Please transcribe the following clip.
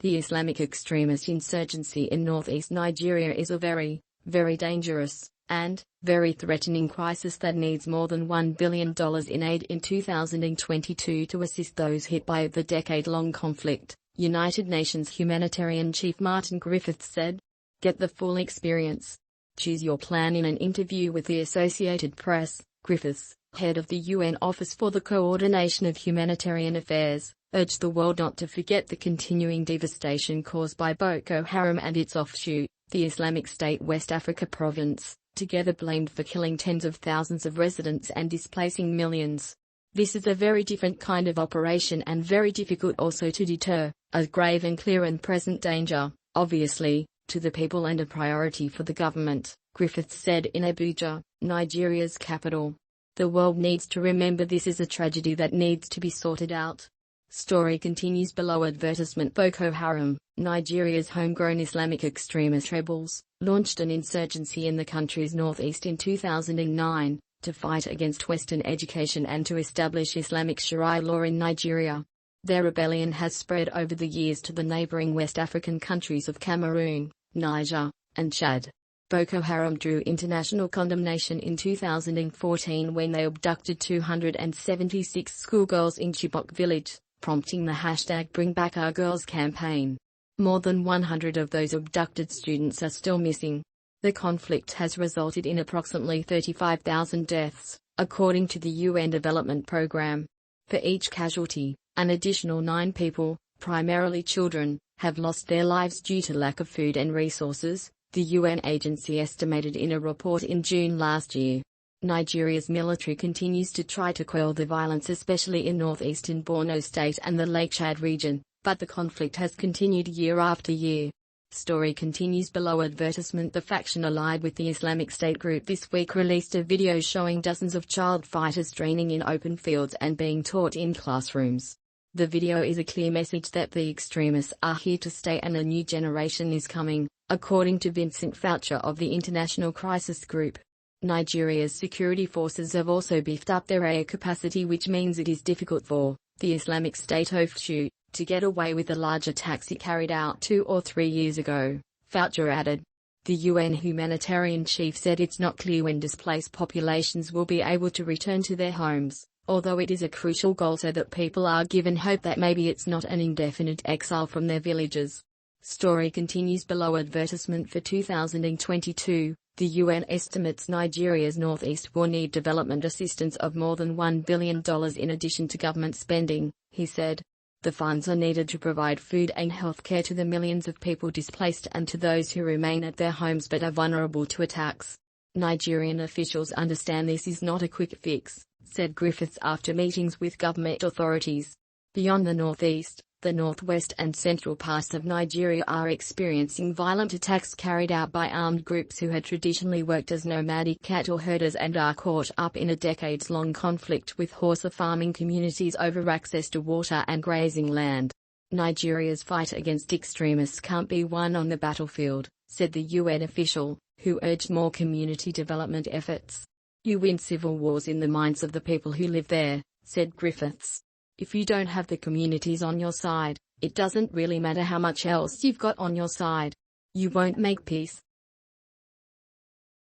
The Islamic extremist insurgency in northeast Nigeria is a very, very dangerous, and very threatening crisis that needs more than $1 billion in aid in 2022 to assist those hit by the decade-long conflict, United Nations humanitarian chief Martin Griffiths said. Get the full experience. Choose your plan. In an interview with the Associated Press, Griffiths, head of the UN Office for the Coordination of Humanitarian Affairs, urged the world not to forget the continuing devastation caused by Boko Haram and its offshoot, the Islamic State West Africa province, together blamed for killing tens of thousands of residents and displacing millions. This is a very different kind of operation and very difficult also to deter, a grave and clear and present danger, obviously, to the people and a priority for the government, Griffiths said in Abuja, Nigeria's capital. The world needs to remember this is a tragedy that needs to be sorted out. Story continues below. Advertisement. Boko Haram, Nigeria's homegrown Islamic extremist rebels, launched an insurgency in the country's northeast in 2009, to fight against Western education and to establish Islamic Sharia law in Nigeria. Their rebellion has spread over the years to the neighboring West African countries of Cameroon, Niger, and Chad. Boko Haram drew international condemnation in 2014 when they abducted 276 schoolgirls in Chibok village, prompting the hashtag #BringBackOurGirls campaign. More than 100 of those abducted students are still missing. The conflict has resulted in approximately 35,000 deaths, according to the UN Development Programme. For each casualty, an additional 9 people, primarily children, have lost their lives due to lack of food and resources, the UN agency estimated in a report in June last year. Nigeria's military continues to try to quell the violence, especially in northeastern Borno State and the Lake Chad region, but the conflict has continued year after year. Story continues below. Advertisement. The faction allied with the Islamic State group this week released a video showing dozens of child fighters training in open fields and being taught in classrooms. The video is a clear message that the extremists are here to stay and a new generation is coming, according to Vincent Foucher of the International Crisis Group. Nigeria's security forces have also beefed up their air capacity, which means it is difficult for the Islamic State offshoot to get away with the large attacks it carried out 2 or 3 years ago, Foucher added. The UN humanitarian chief said it's not clear when displaced populations will be able to return to their homes, although it is a crucial goal so that people are given hope that maybe it's not an indefinite exile from their villages. Story continues below. Advertisement. For 2022, the UN estimates Nigeria's northeast will need development assistance of more than $1 billion in addition to government spending, he said. The funds are needed to provide food and health care to the millions of people displaced and to those who remain at their homes but are vulnerable to attacks. Nigerian officials understand this is not a quick fix, said Griffiths after meetings with government authorities. Beyond the northeast, the northwest and central parts of Nigeria are experiencing violent attacks carried out by armed groups who had traditionally worked as nomadic cattle herders and are caught up in a decades-long conflict with horse farming communities over access to water and grazing land. Nigeria's fight against extremists can't be won on the battlefield, said the UN official, who urged more community development efforts. You win civil wars in the minds of the people who live there, said Griffiths. If you don't have the communities on your side, it doesn't really matter how much else you've got on your side. You won't make peace.